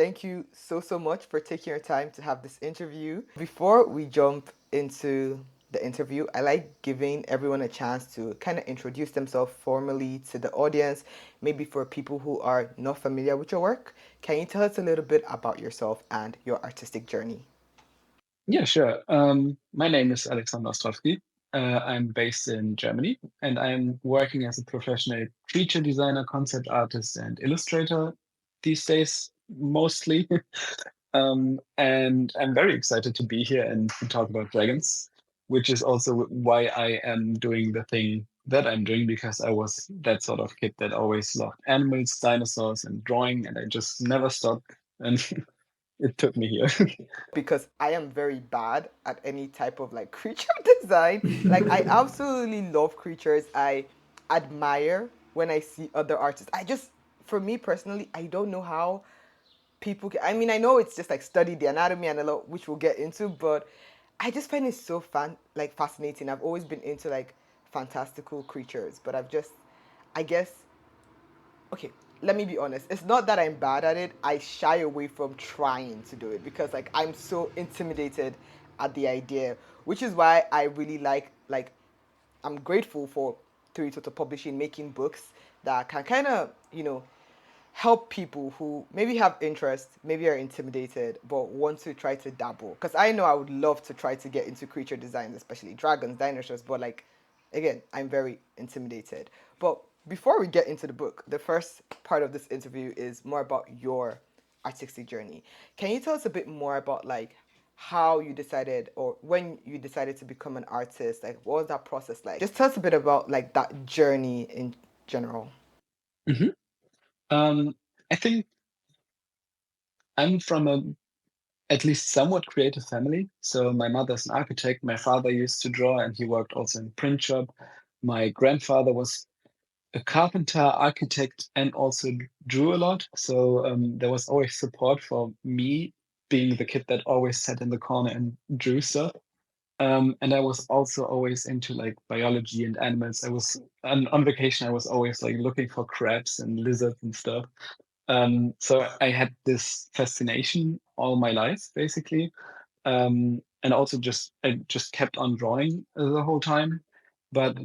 thank you so much for taking your time to have this interview. Before we jump into the interview, I like giving everyone a chance to kind of introduce themselves formally to the audience, maybe for people who are not familiar with your work. Can you tell us a little bit about yourself and your artistic journey? Yeah, sure. My name is Alexander Ostrowski. I'm based in Germany, and I'm working as a professional creature designer, concept artist, and illustrator these days, mostly. And I'm very excited to be here and to talk about dragons, which is also why I am doing the thing that I'm doing, because I was that sort of kid that always loved animals, dinosaurs, and drawing, and I just never stopped. And it took me here. Because I am very bad at any type of like creature design. Like I absolutely love creatures. I admire when I see other artists. For me personally, I don't know how people can, I mean, I know it's just like study the anatomy and a lot, which we'll get into, but I just find it so fascinating. I've always been into like fantastical creatures, but I guess, okay, let me be honest. It's not that I'm bad at it. I shy away from trying to do it because like I'm so intimidated at the idea, which is why I really like I'm grateful for Three Total Publishing making books that can kind of, help people who maybe have interest, maybe are intimidated, but want to try to dabble. Because I know I would love to try to get into creature designs, especially dragons, dinosaurs, but like, again, I'm very intimidated. But before we get into the book, the first part of this interview is more about your artistic journey. Can you tell us a bit more about like how you decided or when you decided to become an artist? Like, what was that process like? Just tell us a bit about like that journey in general. Mhm. I think I'm from a at least somewhat creative family. So my mother's an architect. My father used to draw, and he worked also in print shop. My grandfather was a carpenter, architect, and also drew a lot. So there was always support for me being the kid that always sat in the corner and drew stuff. And I was also always into like biology and animals. I was on vacation. I was always like looking for crabs and lizards and stuff. So I had this fascination all my life, basically, and also just I just kept on drawing the whole time. But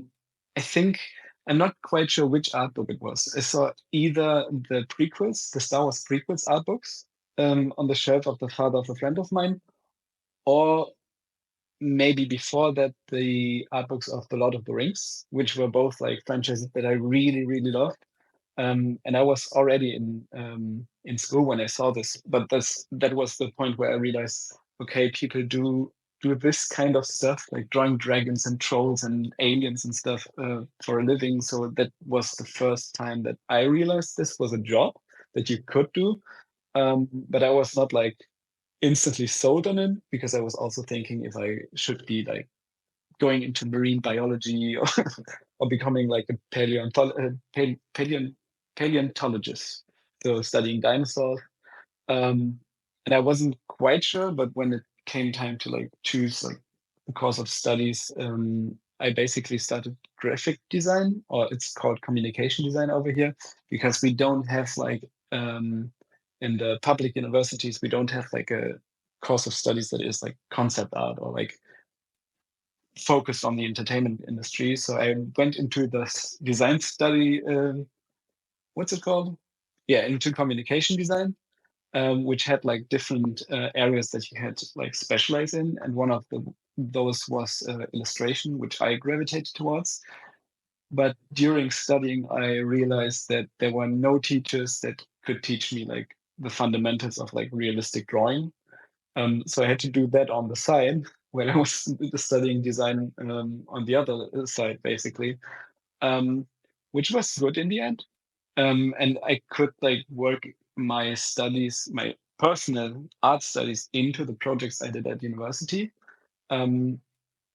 I think I'm not quite sure which art book it was. I saw either the prequels, the Star Wars prequels art books, on the shelf of the father of a friend of mine, or maybe before that the art books of the Lord of the Rings, which were both like franchises that I really loved. And I was already in school when I saw this, but that was the point where I realized, okay, people do this kind of stuff, like drawing dragons and trolls and aliens and stuff for a living. So that was the first time that I realized this was a job that you could do. But I was not like instantly sold on it, because I was also thinking if I should be like going into marine biology, or becoming like a paleontologist, so studying dinosaurs. Um, and I wasn't quite sure, but when it came time to like choose like the course of studies, I basically started graphic design, or it's called communication design over here, because we don't have like in the public universities, we don't have like a course of studies that is like concept art or like focused on the entertainment industry. So I went into the design study. What's it called? Yeah, into communication design, which had like different areas that you had to like specialize in, and one of those was illustration, which I gravitated towards. But during studying, I realized that there were no teachers that could teach me like the fundamentals of like realistic drawing. So I had to do that on the side when I was studying design on the other side, basically, um, which was good in the end. And I could like work my studies, my personal art studies, into the projects I did at university. Um,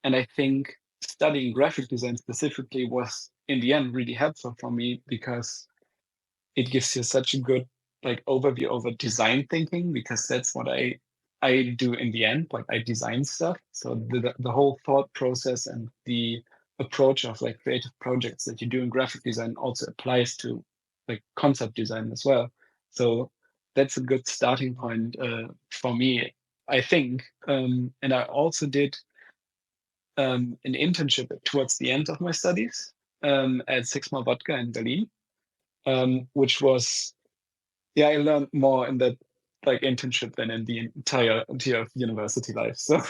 and I think studying graphic design specifically was in the end really helpful for me, because it gives you such a good like overview over design thinking, because that's what I do in the end. Like I design stuff. So the whole thought process and the approach of like creative projects that you do in graphic design also applies to like concept design as well. So that's a good starting point for me, I think. And I also did an internship towards the end of my studies at SixMoreVodka in Berlin, which was, yeah, I learned more in that like internship than in the entire of university life. So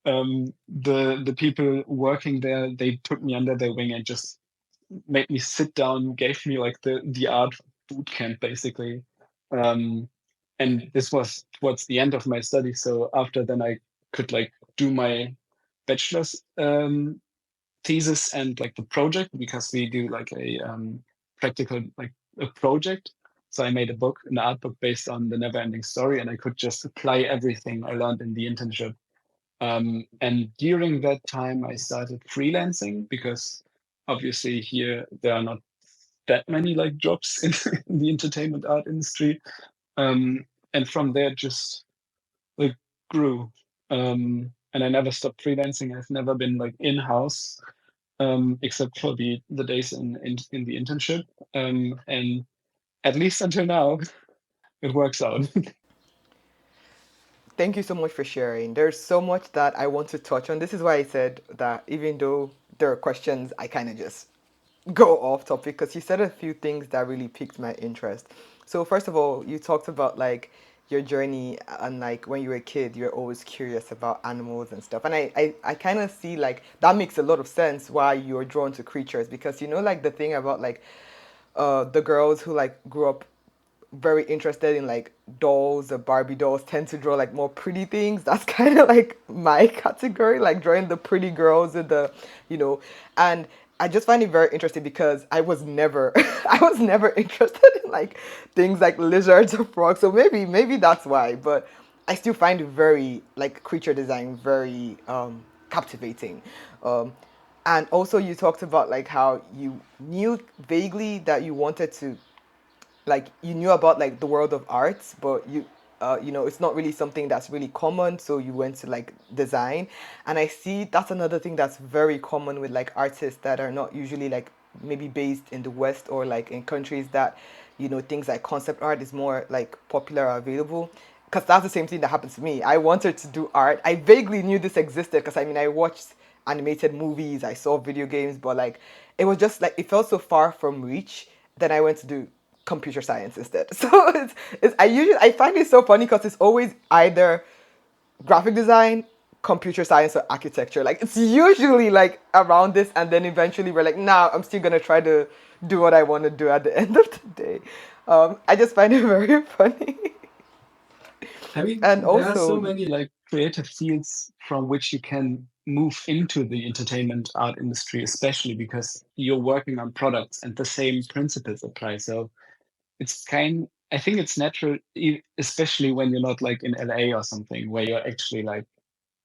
the people working there, they took me under their wing and just made me sit down, gave me like the art boot camp basically. Um, and this was towards the end of my study. So after then I could like do my bachelor's thesis and like the project, because we do like a practical like a project. So I made a book, an art book based on the never ending story, and I could just apply everything I learned in the internship. And during that time, I started freelancing because obviously here there are not that many like jobs in the entertainment art industry. And from there, just like grew. And I never stopped freelancing. I've never been like in house, except for the days in the internship. And at least until now, it works out. Thank you so much for sharing. There's so much that I want to touch on. This is why I said that even though there are questions, I kind of just go off topic because you said a few things that really piqued my interest. So first of all, you talked about like your journey and like when you were a kid, you're always curious about animals and stuff. And I kind of see like that makes a lot of sense why you're drawn to creatures because you know like the thing about like the girls who like grew up very interested in like dolls or Barbie dolls tend to draw like more pretty things. That's kind of like my category, like drawing the pretty girls with the, you know, and I just find it very interesting because I was never, I was never interested in like things like lizards or frogs. So maybe that's why. But I still find it very like creature design very captivating. Um, and also you talked about like how you knew vaguely that you wanted to like you knew about like the world of arts, but you know it's not really something that's really common, so you went to like design. And I see that's another thing that's very common with like artists that are not usually like maybe based in the West or like in countries that you know things like concept art is more like popular or available, because that's the same thing that happened to me. I wanted to do art. I vaguely knew this existed because I mean I watched animated movies, I saw video games, but like it was just like it felt so far from reach. Then I went to do computer science instead. So I find it so funny because it's always either graphic design, computer science, or architecture. Like it's usually like around this, and then eventually we're like, nah, I'm still gonna try to do what I want to do at the end of the day. I just find it very funny. I mean, And there are so also, many like creative fields from which you can move into the entertainment art industry, especially because you're working on products and the same principles apply. So it's I think it's natural, especially when you're not like in LA or something, where you're actually like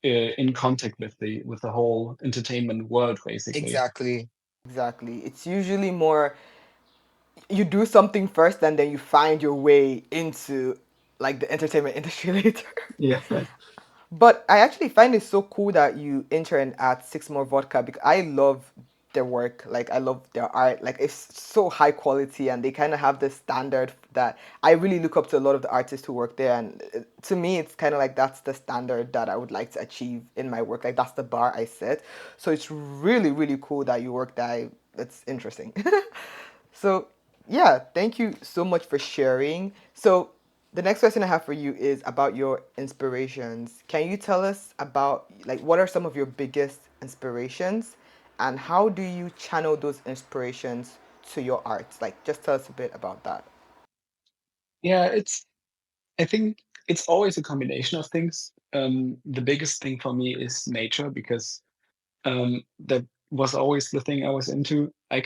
in contact with the whole entertainment world, basically. Exactly. exactly, it's usually more you do something first and then you find your way into like the entertainment industry later. Yeah. But I actually find it so cool that you intern at Six More Vodka because I love their work. Like I love their art. Like it's so high quality and they kind of have this standard that I really look up to a lot of the artists who work there. And to me, it's kind of like that's the standard that I would like to achieve in my work. Like that's the bar I set. So it's really, really cool that you work there. It's interesting. So, yeah, thank you so much for sharing. So, the next question I have for you is about your inspirations. Can you tell us about like what are some of your biggest inspirations and how do you channel those inspirations to your art? Like just tell us a bit about that. Yeah, I think it's always a combination of things. The biggest thing for me is nature because that was always the thing I was into. I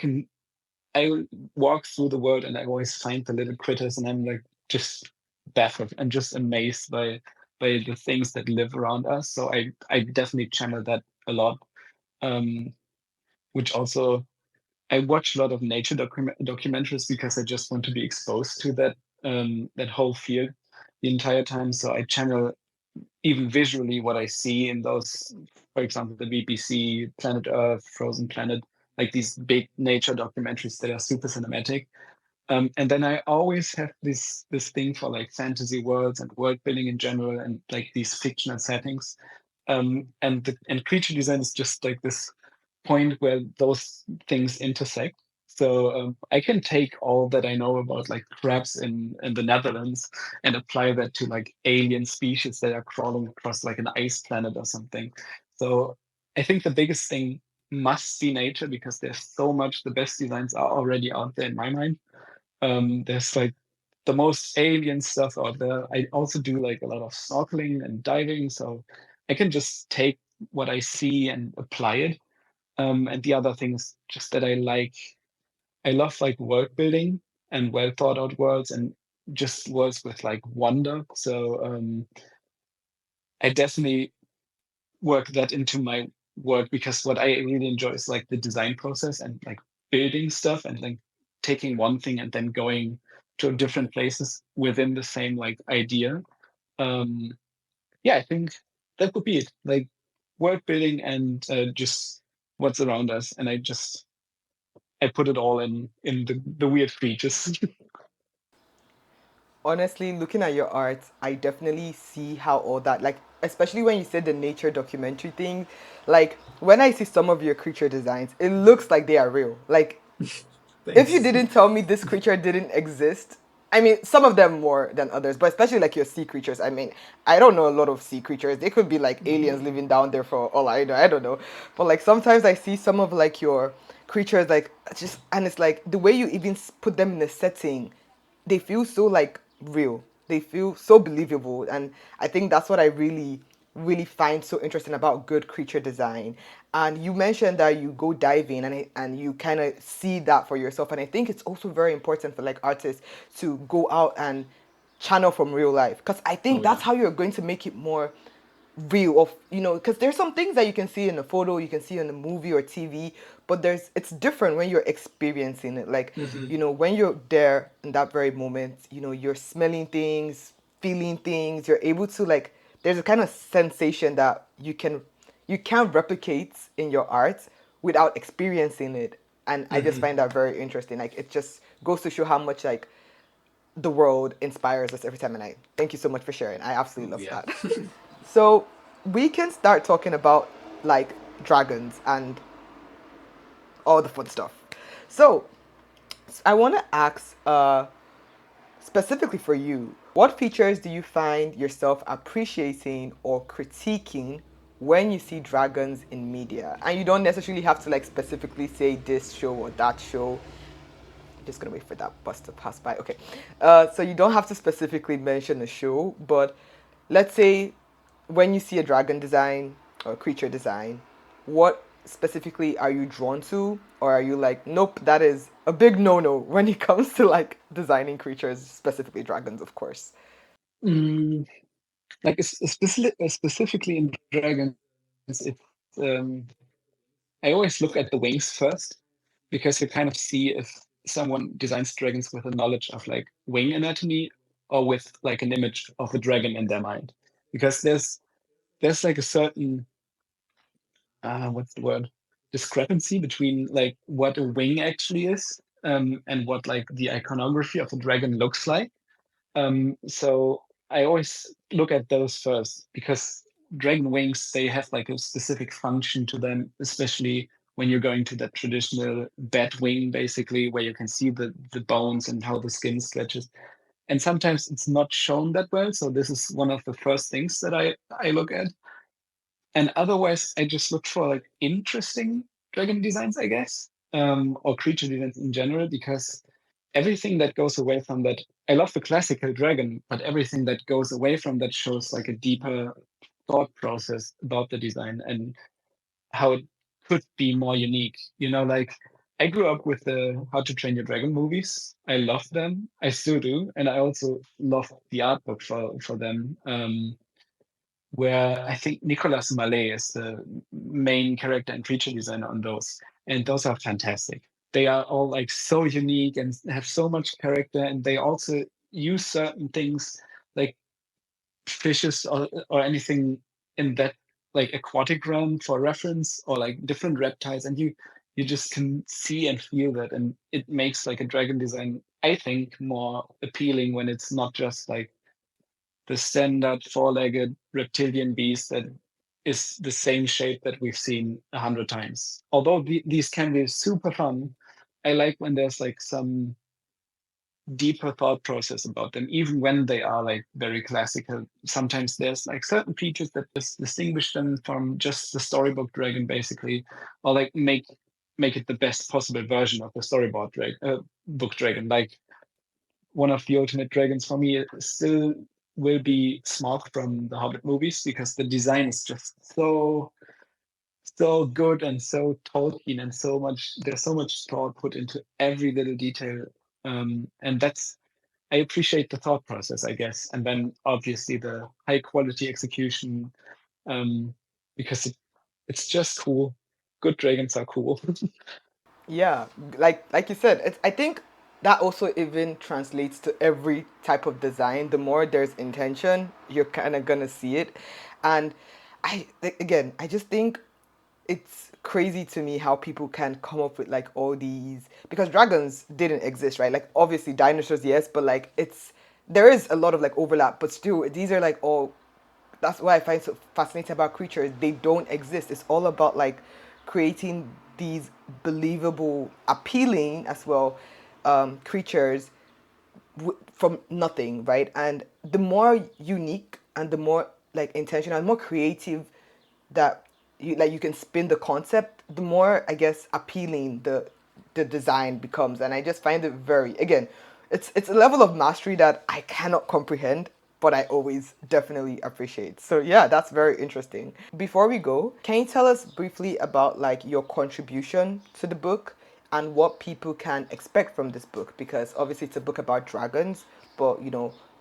walk through the world and I always find the little critters and I'm like just baffled and just amazed by the things that live around us. So I definitely channel that a lot. Um, which also I watch a lot of nature documentaries because I just want to be exposed to that whole field the entire time. So I channel even visually what I see in those, for example, the BBC, Planet Earth, Frozen Planet, like these big nature documentaries that are super cinematic. And then I always have this thing for like fantasy worlds and world building in general and like these fictional settings. And creature design is just like this point where those things intersect. So I can take all that I know about like crabs in the Netherlands and apply that to like alien species that are crawling across like an ice planet or something. So I think the biggest thing must be nature because there's so much. The best designs are already out there in my mind. There's like the most alien stuff out there. I also do like a lot of snorkeling and diving, so I can just take what I see and apply it. And the other thing is just that I love like world building and well thought out worlds and just worlds with like wonder. So I definitely work that into my work because what I really enjoy is like the design process and like building stuff and like taking one thing and then going to different places within the same like idea. Um, yeah, I think that would be it. Like work building and just what's around us, and I put it all in the weird creatures. Honestly, looking at your art, I definitely see how all that, like, especially when you said the nature documentary thing, like, when I see some of your creature designs, it looks like they are real. Like, if you Thanks. didn't tell me this creature didn't exist, I mean, some of them more than others, but especially like your sea creatures. I mean, I don't know a lot of sea creatures. They could be like aliens living down there for all I know. I don't know. But like sometimes I see some of like your creatures, like just, and it's like the way you even put them in a setting, they feel so like real. They feel so believable, and I think that's what I really find so interesting about good creature design. And you mentioned that you go diving and you kind of see that for yourself, and I think it's also very important for like artists to go out and channel from real life, because I think Oh that's yeah. how you're going to make it more real of, because there's some things that you can see in a photo, you can see in a movie or TV, but it's different when you're experiencing it, like, Hmm. when you're there in that very moment, you're smelling things, feeling things, you're able to like, there's a kind of sensation that you can't replicate in your art without experiencing it. And I just Hmm. find that very interesting. Like, it just goes to show how much like the world inspires us every time. And I thank you so much for sharing. I absolutely Oh love yeah. that. So we can start talking about like dragons and all the fun stuff. So I want to ask, specifically for you, what features do you find yourself appreciating or critiquing when you see dragons in media? And you don't necessarily have to like specifically say this show or that show. Just gonna wait for that bus to pass by. Okay, so you don't have to specifically mention a show, but let's say when you see a dragon design or a creature design, what specifically are you drawn to, or are you like, nope, that is a big no-no when it comes to like designing creatures, specifically dragons, of course. Mm, like specifically in dragons, it's I always look at the wings first because you kind of see if someone designs dragons with a knowledge of like wing anatomy or with like an image of a dragon in their mind. Because there's like a certain what's the word, discrepancy between like what a wing actually is and what like the iconography of a dragon looks like. So I always look at those first because dragon wings, they have like a specific function to them, especially when you're going to that traditional bat wing, basically, where you can see the bones and how the skin stretches. And sometimes it's not shown that well. So this is one of the first things that I look at. And otherwise, I just look for like interesting dragon designs, I guess, or creature designs in general, because everything that goes away from that, I love the classical dragon, but everything that goes away from that shows like a deeper thought process about the design and how it could be more unique. Like I grew up with the How to Train Your Dragon movies. I love them. I still do, and I also love the art book for them. Where I think Nicolas Mallet is the main character and creature designer on those. And those are fantastic. They are all like so unique and have so much character, and they also use certain things like fishes or anything in that like aquatic realm for reference, or like different reptiles. And you you just can see and feel that, and it makes like a dragon design, I think, more appealing when it's not just like the standard four-legged reptilian beast that is the same shape that we've seen 100 times. Although these can be super fun, I like when there's like some deeper thought process about them, even when they are like very classical. Sometimes there's like certain features that just distinguish them from just the storybook dragon, basically, or like make it the best possible version of the storyboard book dragon. Like one of the ultimate dragons for me still will be Smaug from the Hobbit movies, because the design is just so good and so Tolkien, and there's so much thought put into every little detail. And that's I appreciate the thought process, I guess, and then obviously the high quality execution, um, because it's just cool. Good dragons are cool. Yeah, like you said, I think that also even translates to every type of design. The more there's intention, you're kind of gonna see it, and again, I just think it's crazy to me how people can come up with like all these, because dragons didn't exist, right? Like obviously dinosaurs, yes, but like there is a lot of like overlap, but still these are like all, that's why I find so fascinating about creatures. They don't exist. It's all about like creating these believable, appealing as well, creatures from nothing, right? And the more unique and the more like intentional, and more creative that you can spin the concept, the more I guess appealing the design becomes. And I just find it very, again, it's a level of mastery that I cannot comprehend, but I always definitely appreciate. So yeah, that's very interesting. Before we go, can you tell us briefly about like your contribution to the book and what people can expect from this book? Because obviously it's a book about dragons, but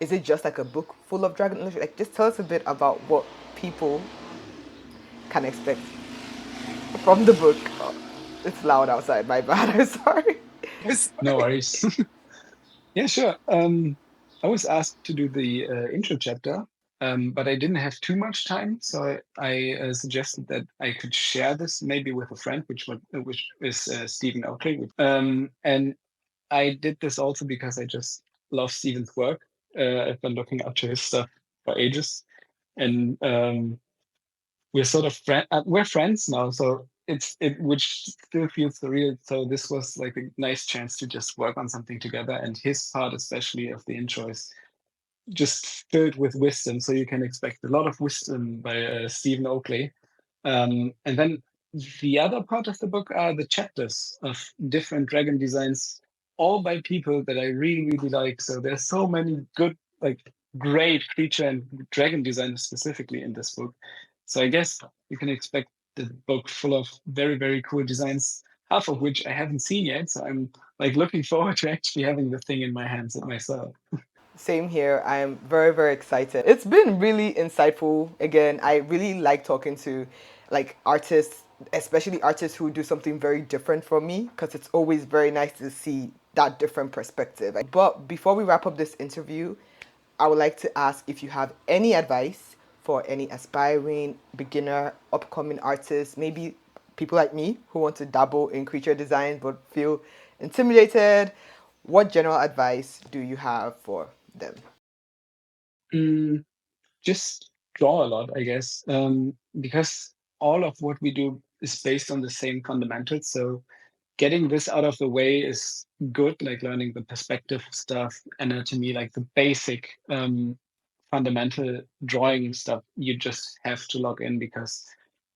is it just like a book full of dragon illustrations? Like, just tell us a bit about what people can expect from the book. Oh, it's loud outside. My bad. I'm sorry. No worries. Yeah, sure. I was asked to do the intro chapter, but I didn't have too much time, so I suggested that I could share this maybe with a friend, which is Stephen Oakley. And I did this also because I just love Stephen's work. I've been looking up to his stuff for ages, and we're sort of we're friends now, so it which still feels surreal. So this was like a nice chance to just work on something together, and his part especially of the intro is just filled with wisdom, so you can expect a lot of wisdom by Stephen Oakley. And then the other part of the book are the chapters of different dragon designs, all by people that I really, really like. So there's so many good, like great creature and dragon designers specifically in this book. So I guess you can expect the book full of very, very cool designs, half of which I haven't seen yet. So I'm like looking forward to actually having the thing in my hands myself. Same here. I am very, very excited. It's been really insightful. Again, I really like talking to like artists, especially artists who do something very different from me, because it's always very nice to see that different perspective. But before we wrap up this interview, I would like to ask if you have any advice for any aspiring, beginner, upcoming artists, maybe people like me who want to dabble in creature design but feel intimidated. What general advice do you have for them? Mm, just draw a lot, I guess, because all of what we do is based on the same fundamentals. So getting this out of the way is good, like learning the perspective stuff, anatomy, like the basic fundamental drawing stuff. You just have to log in, because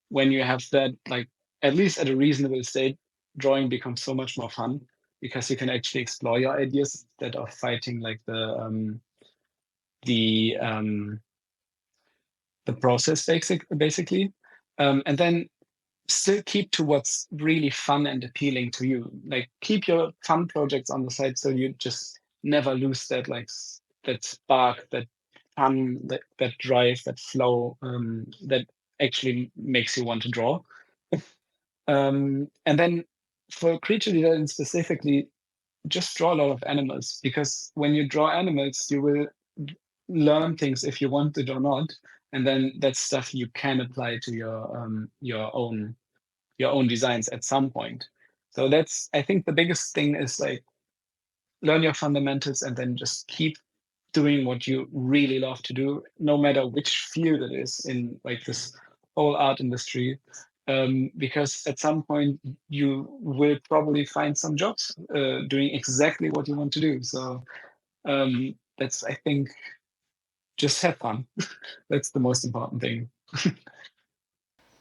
when you have that, like at least at a reasonable state, drawing becomes so much more fun, because you can actually explore your ideas instead of fighting like the the process basically. And then still keep to what's really fun and appealing to you. Like keep your fun projects on the side, so you just never lose that that spark, that fun, that drive, that flow, that actually makes you want to draw. And then for creature design specifically, just draw a lot of animals, because when you draw animals, you will learn things if you want it or not, and then that's stuff you can apply to your own designs at some point. So that's, I think the biggest thing is like learn your fundamentals and then just keep doing what you really love to do, no matter which field it is in like this whole art industry. Because at some point you will probably find some jobs doing exactly what you want to do. So that's, I think, just have fun. That's the most important thing.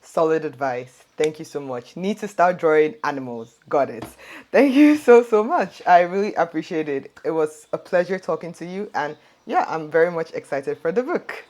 Solid advice. Thank you so much. Need to start drawing animals. Got it. Thank you so, so much. I really appreciate it. It was a pleasure talking to you. And yeah, I'm very much excited for the book.